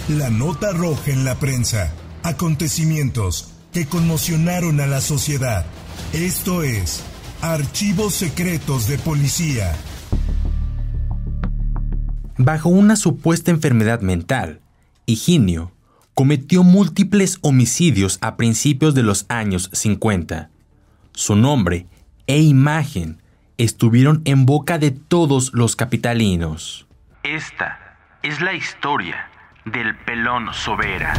La nota roja en la prensa. Acontecimientos que conmocionaron a la sociedad. Esto es Archivos Secretos de Policía. Bajo una supuesta enfermedad mental, Higinio cometió múltiples homicidios a principios de los años 50. Su nombre e imagen estuvieron en boca de todos los capitalinos. Esta es la historia del Pelón Sobera.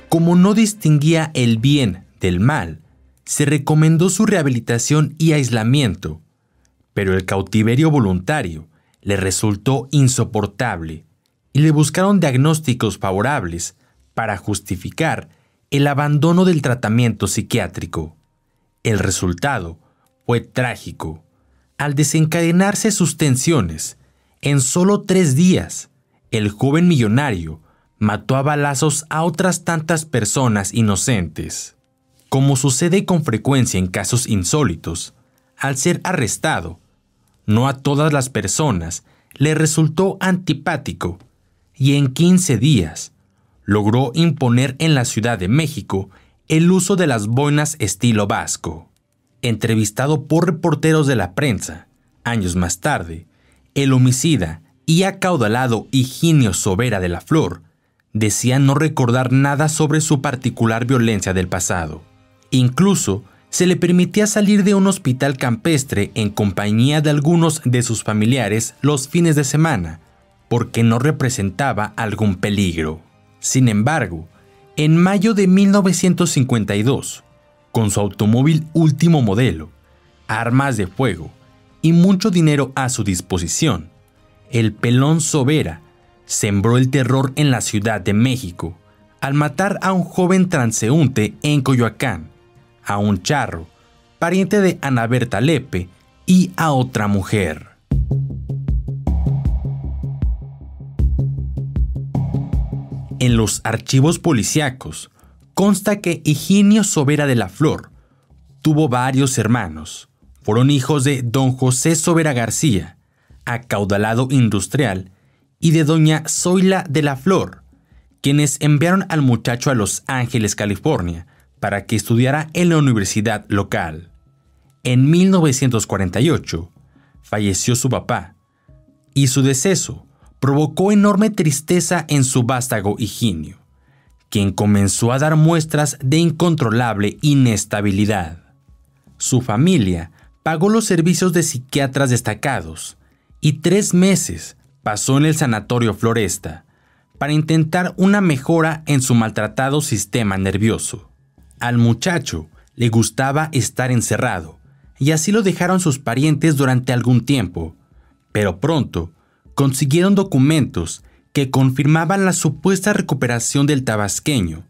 Como no distinguía el bien del mal, se recomendó su rehabilitación y aislamiento, pero el cautiverio voluntario le resultó insoportable y le buscaron diagnósticos favorables para justificar el abandono del tratamiento psiquiátrico. El resultado fue trágico. Al desencadenarse sus tensiones, en solo 3 días, el joven millonario mató a balazos a otras tantas personas inocentes. Como sucede con frecuencia en casos insólitos, al ser arrestado, no a todas las personas le resultó antipático y en 15 días logró imponer en la Ciudad de México el uso de las boinas estilo vasco. Entrevistado por reporteros de la prensa, años más tarde, el homicida y acaudalado Higinio Sobera de la Flor decía no recordar nada sobre su particular violencia del pasado. Incluso se le permitía salir de un hospital campestre en compañía de algunos de sus familiares los fines de semana, porque no representaba algún peligro. Sin embargo, en mayo de 1952, con su automóvil último modelo, armas de fuego y mucho dinero a su disposición, el Pelón Sobera sembró el terror en la Ciudad de México al matar a un joven transeúnte en Coyoacán, a un charro, pariente de Ana Berta Lepe, y a otra mujer. En los archivos policíacos consta que Higinio Sobera de la Flor tuvo varios hermanos. Fueron hijos de don José Sobera García, acaudalado industrial, y de doña Zoila de la Flor, quienes enviaron al muchacho a Los Ángeles, California, para que estudiara en la universidad local. En 1948 falleció su papá, y su deceso provocó enorme tristeza en su vástago Higinio, quien comenzó a dar muestras de incontrolable inestabilidad. Su familia pagó los servicios de psiquiatras destacados y 3 meses pasó en el Sanatorio Floresta para intentar una mejora en su maltratado sistema nervioso. Al muchacho le gustaba estar encerrado y así lo dejaron sus parientes durante algún tiempo, pero pronto consiguieron documentos que confirmaban la supuesta recuperación del tabasqueño,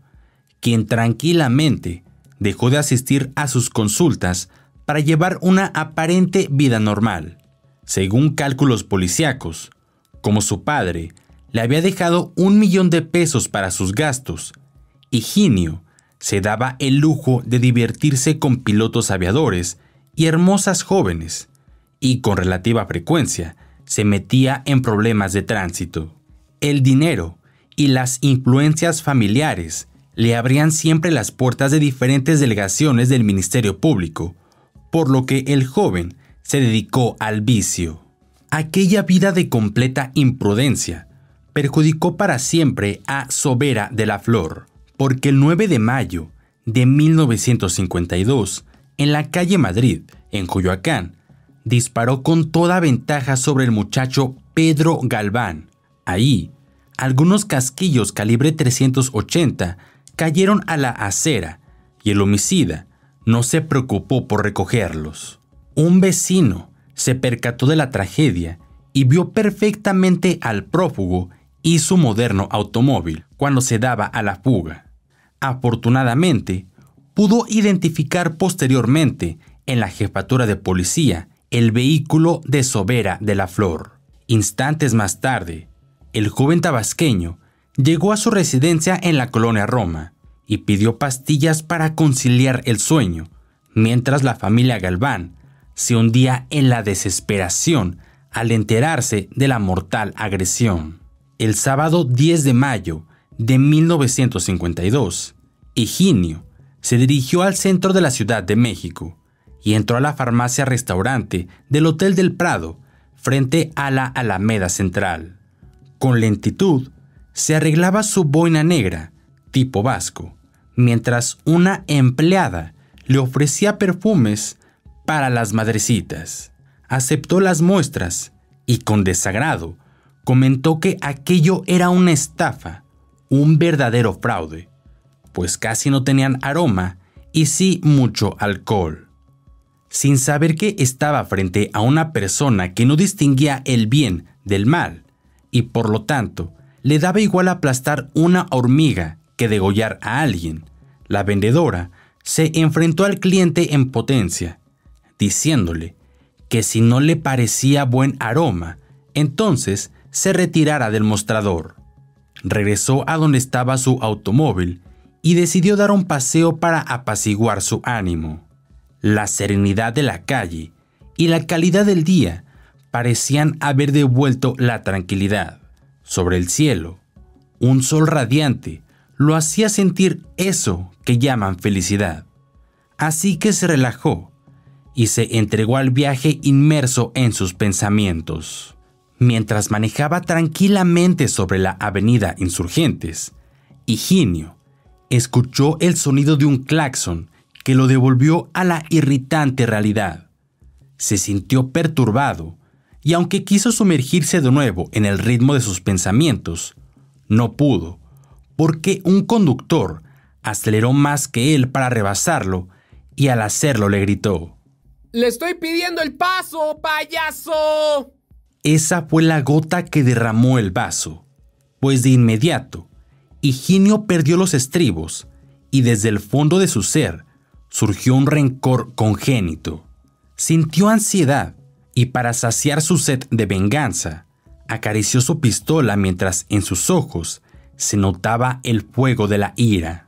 quien tranquilamente dejó de asistir a sus consultas para llevar una aparente vida normal. Según cálculos policíacos, como su padre le había dejado $1 millón para sus gastos, Higinio se daba el lujo de divertirse con pilotos aviadores y hermosas jóvenes, y con relativa frecuencia se metía en problemas de tránsito. El dinero y las influencias familiares le abrían siempre las puertas de diferentes delegaciones del Ministerio Público, por lo que el joven se dedicó al vicio. Aquella vida de completa imprudencia perjudicó para siempre a Sobera de la Flor, porque el 9 de mayo de 1952, en la calle Madrid, en Coyoacán, disparó con toda ventaja sobre el muchacho Pedro Galván. Ahí, algunos casquillos calibre 380 cayeron a la acera y el homicida no se preocupó por recogerlos. Un vecino se percató de la tragedia y vio perfectamente al prófugo y su moderno automóvil cuando se daba a la fuga. Afortunadamente, pudo identificar posteriormente en la jefatura de policía el vehículo de Sobera de la Flor. Instantes más tarde, el joven tabasqueño llegó a su residencia en la colonia Roma y pidió pastillas para conciliar el sueño, mientras la familia Galván se hundía en la desesperación al enterarse de la mortal agresión. El sábado 10 de mayo de 1952, Higinio se dirigió al centro de la Ciudad de México y entró a la farmacia-restaurante del Hotel del Prado frente a la Alameda Central. Con lentitud, se arreglaba su boina negra, tipo vasco, mientras una empleada le ofrecía perfumes para las madrecitas. Aceptó las muestras y, con desagrado, comentó que aquello era una estafa, un verdadero fraude, pues casi no tenían aroma y sí mucho alcohol. Sin saber que estaba frente a una persona que no distinguía el bien del mal y por lo tanto le daba igual aplastar una hormiga que degollar a alguien, la vendedora se enfrentó al cliente en potencia, diciéndole que si no le parecía buen aroma, entonces se retirara del mostrador. Regresó a donde estaba su automóvil y decidió dar un paseo para apaciguar su ánimo. La serenidad de la calle y la calidad del día parecían haber devuelto la tranquilidad. Sobre el cielo, un sol radiante lo hacía sentir eso que llaman felicidad. Así que se relajó y se entregó al viaje inmerso en sus pensamientos. Mientras manejaba tranquilamente sobre la avenida Insurgentes, Higinio escuchó el sonido de un claxon que lo devolvió a la irritante realidad. Se sintió perturbado y aunque quiso sumergirse de nuevo en el ritmo de sus pensamientos, no pudo, porque un conductor aceleró más que él para rebasarlo y al hacerlo le gritó: ¡Le estoy pidiendo el paso, payaso! Esa fue la gota que derramó el vaso, pues de inmediato, Higinio perdió los estribos y desde el fondo de su ser surgió un rencor congénito. Sintió ansiedad y para saciar su sed de venganza, acarició su pistola mientras en sus ojos se notaba el fuego de la ira.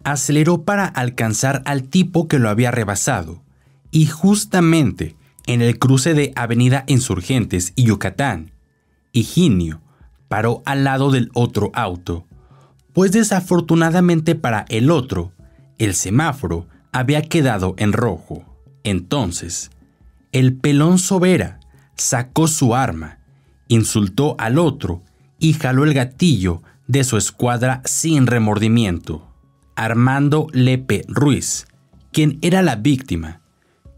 Aceleró para alcanzar al tipo que lo había rebasado y justamente en el cruce de Avenida Insurgentes y Yucatán, Higinio paró al lado del otro auto, pues desafortunadamente para el otro, el semáforo había quedado en rojo. Entonces, el pelón Sobera sacó su arma, insultó al otro y jaló el gatillo de su escuadra sin remordimiento. Armando Lepe Ruiz, quien era la víctima,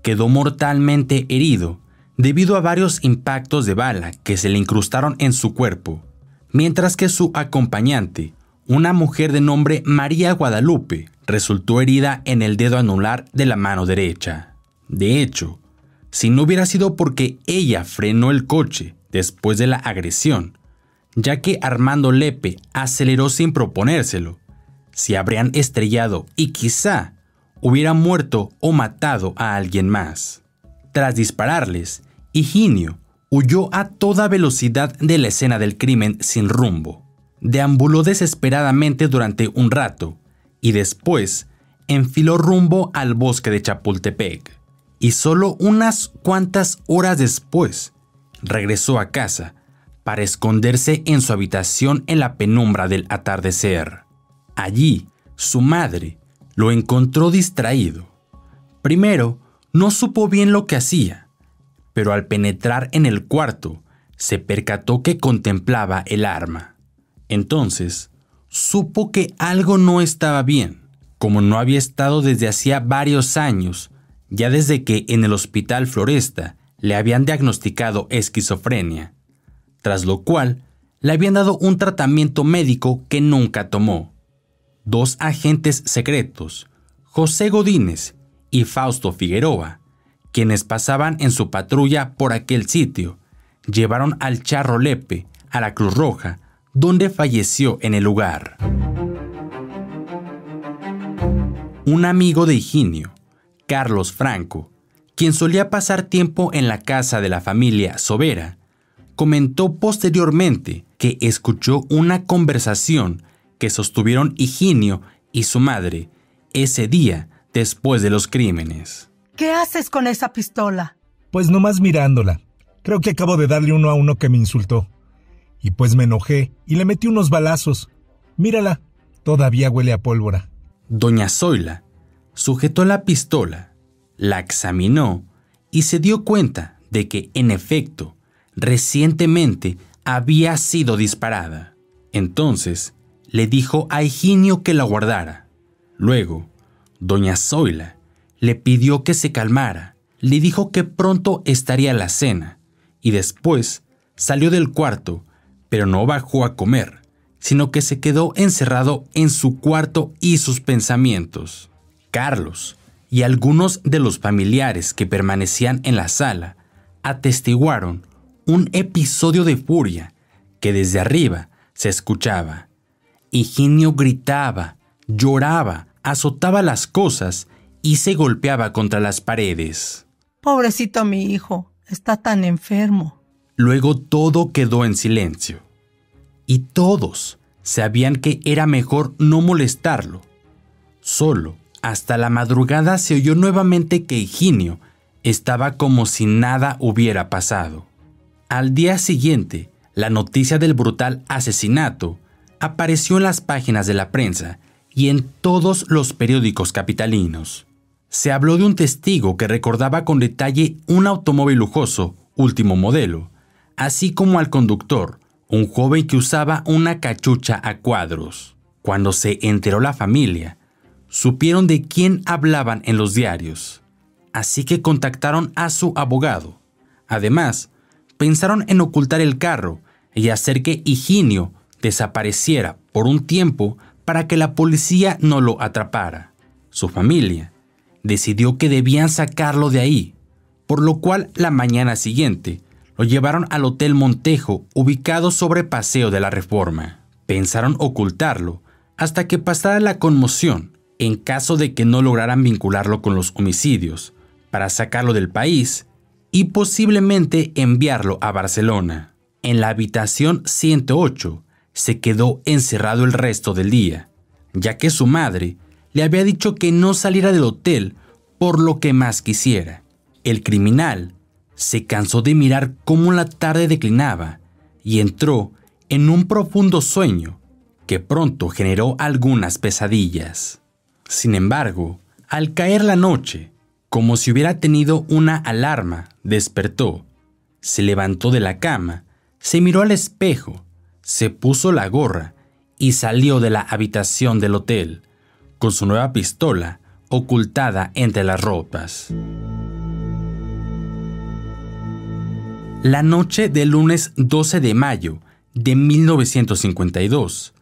quedó mortalmente herido debido a varios impactos de bala que se le incrustaron en su cuerpo, mientras que su acompañante, una mujer de nombre María Guadalupe, resultó herida en el dedo anular de la mano derecha. De hecho, si no hubiera sido porque ella frenó el coche después de la agresión, ya que Armando Lepe aceleró sin proponérselo, se habrían estrellado y quizá hubiera muerto o matado a alguien más. Tras dispararles, Higinio huyó a toda velocidad de la escena del crimen sin rumbo. Deambuló desesperadamente durante un rato y después enfiló rumbo al bosque de Chapultepec. Y solo unas cuantas horas después regresó a casa para esconderse en su habitación en la penumbra del atardecer. Allí, su madre lo encontró distraído. Primero, no supo bien lo que hacía, pero al penetrar en el cuarto, se percató que contemplaba el arma. Entonces, supo que algo no estaba bien, como no había estado desde hacía varios años, ya desde que en el Hospital Floresta le habían diagnosticado esquizofrenia, tras lo cual le habían dado un tratamiento médico que nunca tomó. 2 agentes secretos, José Godínez y Fausto Figueroa, quienes pasaban en su patrulla por aquel sitio, llevaron al Charro Lepe a la Cruz Roja, donde falleció en el lugar. Un amigo de Higinio, Carlos Franco, quien solía pasar tiempo en la casa de la familia Sobera, comentó posteriormente que escuchó una conversación que sostuvieron Higinio y su madre ese día después de los crímenes. ¿Qué haces con esa pistola? Pues nomás mirándola. Creo que acabo de darle uno a uno que me insultó. Y pues me enojé y le metí unos balazos. Mírala, todavía huele a pólvora. Doña Zoila sujetó la pistola, la examinó y se dio cuenta de que, en efecto, recientemente había sido disparada. Entonces le dijo a Higinio que la guardara. Luego, doña Zoila le pidió que se calmara, le dijo que pronto estaría la cena y después salió del cuarto, pero no bajó a comer, sino que se quedó encerrado en su cuarto y sus pensamientos. Carlos y algunos de los familiares que permanecían en la sala atestiguaron un episodio de furia que desde arriba se escuchaba. Higinio gritaba, lloraba, azotaba las cosas y se golpeaba contra las paredes. Pobrecito mi hijo, está tan enfermo. Luego todo quedó en silencio. Y todos sabían que era mejor no molestarlo. Solo hasta la madrugada se oyó nuevamente que Higinio estaba como si nada hubiera pasado. Al día siguiente, la noticia del brutal asesinato apareció en las páginas de la prensa y en todos los periódicos capitalinos. Se habló de un testigo que recordaba con detalle un automóvil lujoso, último modelo, así como al conductor, un joven que usaba una cachucha a cuadros. Cuando se enteró la familia, supieron de quién hablaban en los diarios, así que contactaron a su abogado. Además, pensaron en ocultar el carro y hacer que Higinio desapareciera por un tiempo para que la policía no lo atrapara. Su familia decidió que debían sacarlo de ahí, por lo cual la mañana siguiente lo llevaron al Hotel Montejo, ubicado sobre Paseo de la Reforma. Pensaron ocultarlo hasta que pasara la conmoción, en caso de que no lograran vincularlo con los homicidios, para sacarlo del país y posiblemente enviarlo a Barcelona. En la habitación 108 se quedó encerrado el resto del día, ya que su madre le había dicho que no saliera del hotel por lo que más quisiera. El criminal se cansó de mirar cómo la tarde declinaba y entró en un profundo sueño que pronto generó algunas pesadillas. Sin embargo, al caer la noche, como si hubiera tenido una alarma, despertó, se levantó de la cama, se miró al espejo, se puso la gorra y salió de la habitación del hotel, con su nueva pistola ocultada entre las ropas. La noche del lunes 12 de mayo de 1952,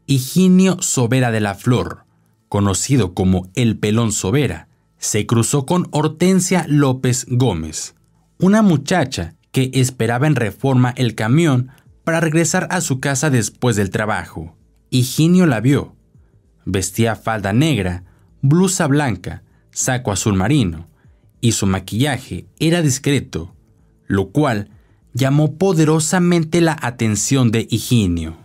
Higinio Sobera de la Flor, conocido como el Pelón Sobera, se cruzó con Hortensia López Gómez, una muchacha que esperaba en Reforma el camión para regresar a su casa después del trabajo. Higinio la vio. Vestía falda negra, blusa blanca, saco azul marino, y su maquillaje era discreto, lo cual llamó poderosamente la atención de Higinio.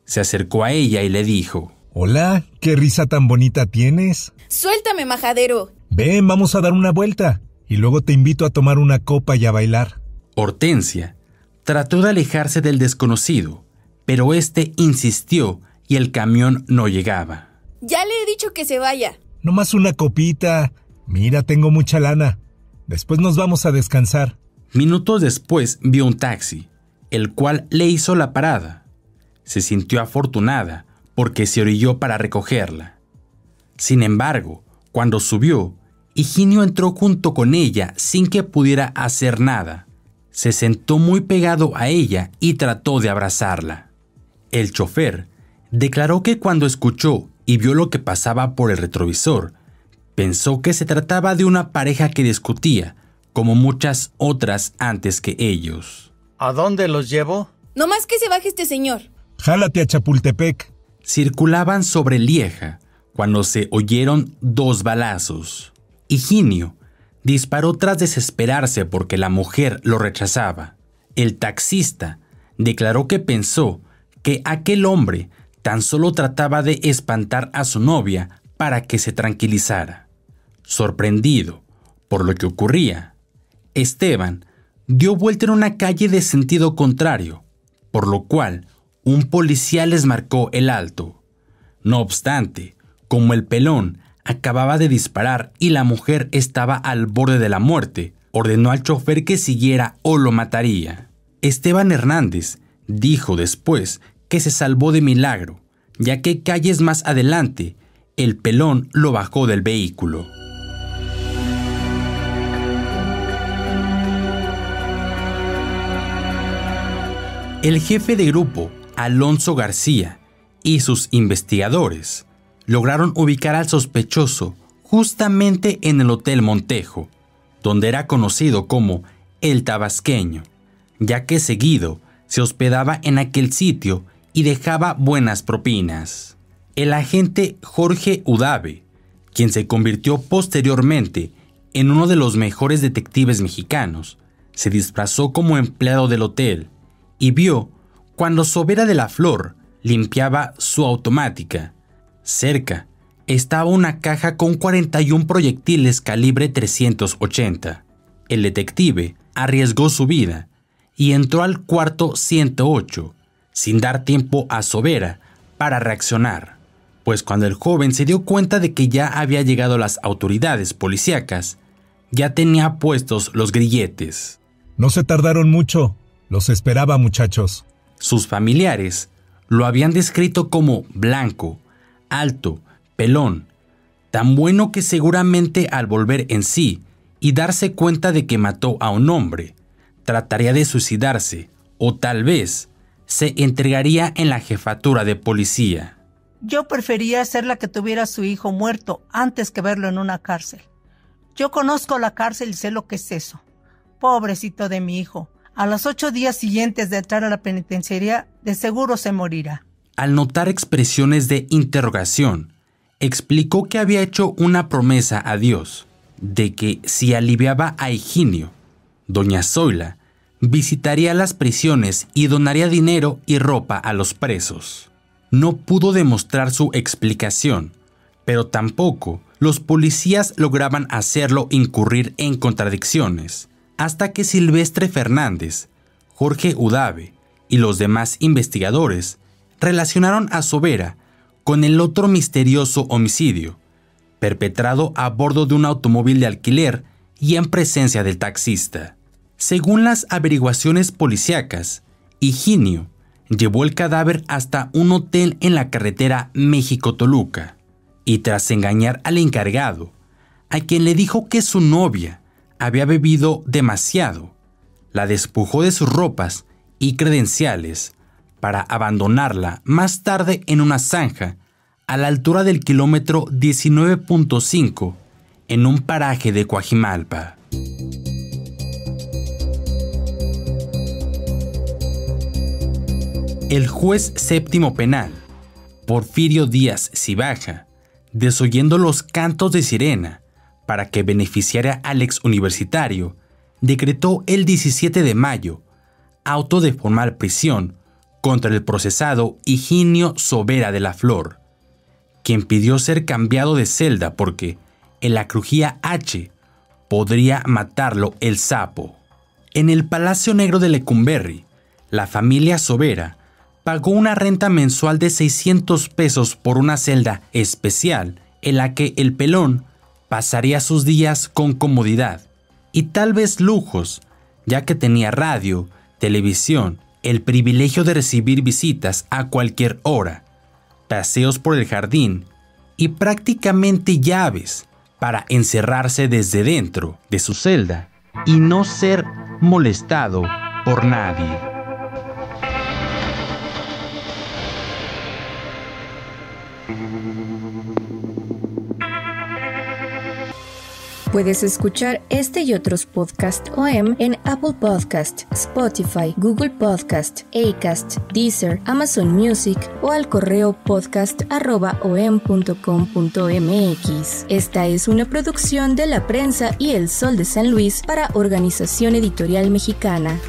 Se acercó a ella y le dijo: Hola, ¿qué risa tan bonita tienes? Suéltame, majadero. Ven, vamos a dar una vuelta, y luego te invito a tomar una copa y a bailar. Hortensia trató de alejarse del desconocido, pero este insistió y el camión no llegaba. Ya le he dicho que se vaya. Nomás una copita. Mira, tengo mucha lana. Después nos vamos a descansar. Minutos después vio un taxi, el cual le hizo la parada. Se sintió afortunada porque se orilló para recogerla. Sin embargo, cuando subió, Higinio entró junto con ella sin que pudiera hacer nada. Se sentó muy pegado a ella y trató de abrazarla. El chofer declaró que cuando escuchó y vio lo que pasaba por el retrovisor, pensó que se trataba de una pareja que discutía, como muchas otras antes que ellos. ¿A dónde los llevo? No más que se baje este señor. Jálate a Chapultepec. Circulaban sobre Lieja cuando se oyeron 2 balazos. Higinio disparó tras desesperarse porque la mujer lo rechazaba. El taxista declaró que pensó que aquel hombre tan solo trataba de espantar a su novia para que se tranquilizara. Sorprendido por lo que ocurría, Esteban dio vuelta en una calle de sentido contrario, por lo cual un policía les marcó el alto. No obstante, como el pelón acababa de disparar y la mujer estaba al borde de la muerte, ordenó al chofer que siguiera o lo mataría. Esteban Hernández dijo después que se salvó de milagro, ya que calles más adelante, el pelón lo bajó del vehículo. El jefe de grupo, Alonso García, y sus investigadores lograron ubicar al sospechoso justamente en el Hotel Montejo, donde era conocido como El Tabasqueño, ya que seguido se hospedaba en aquel sitio y dejaba buenas propinas. El agente Jorge Udave, quien se convirtió posteriormente en uno de los mejores detectives mexicanos, se disfrazó como empleado del hotel y vio cuando Sobera de la Flor limpiaba su automática. Cerca estaba una caja con 41 proyectiles calibre 380. El detective arriesgó su vida y entró al cuarto 108, sin dar tiempo a Sobera para reaccionar, pues cuando el joven se dio cuenta de que ya había llegado las autoridades policíacas, ya tenía puestos los grilletes. No se tardaron mucho, los esperaba, muchachos. Sus familiares lo habían descrito como blanco, alto, pelón, tan bueno que seguramente al volver en sí y darse cuenta de que mató a un hombre, trataría de suicidarse o tal vez se entregaría en la jefatura de policía. Yo prefería ser la que tuviera a su hijo muerto antes que verlo en una cárcel. Yo conozco la cárcel y sé lo que es eso. Pobrecito de mi hijo. A los 8 días siguientes de entrar a la penitenciaría, de seguro se morirá. Al notar expresiones de interrogación, explicó que había hecho una promesa a Dios, de que si aliviaba a Higinio, doña Zoila visitaría las prisiones y donaría dinero y ropa a los presos. No pudo demostrar su explicación, pero tampoco los policías lograban hacerlo incurrir en contradicciones, hasta que Silvestre Fernández, Jorge Udave y los demás investigadores relacionaron a Sobera con el otro misterioso homicidio, perpetrado a bordo de un automóvil de alquiler y en presencia del taxista. Según las averiguaciones policíacas, Higinio llevó el cadáver hasta un hotel en la carretera México-Toluca y tras engañar al encargado, a quien le dijo que su novia había bebido demasiado, la despojó de sus ropas y credenciales para abandonarla más tarde en una zanja a la altura del kilómetro 19.5 en un paraje de Coajimalpa. El juez séptimo penal, Porfirio Díaz Cibaja, desoyendo los cantos de sirena para que beneficiara al exuniversitario, decretó el 17 de mayo auto de formal prisión contra el procesado Higinio Sobera de la Flor, quien pidió ser cambiado de celda porque en la crujía H podría matarlo el sapo. En el Palacio Negro de Lecumberri, la familia Sobera pagó una renta mensual de 600 pesos por una celda especial en la que el pelón pasaría sus días con comodidad y tal vez lujos, ya que tenía radio, televisión, el privilegio de recibir visitas a cualquier hora, paseos por el jardín y prácticamente llaves para encerrarse desde dentro de su celda y no ser molestado por nadie. Puedes escuchar este y otros podcasts OM en Apple Podcast, Spotify, Google Podcast, Acast, Deezer, Amazon Music o al correo podcast@om.com.mx. Esta es una producción de La Prensa y El Sol de San Luis para Organización Editorial Mexicana.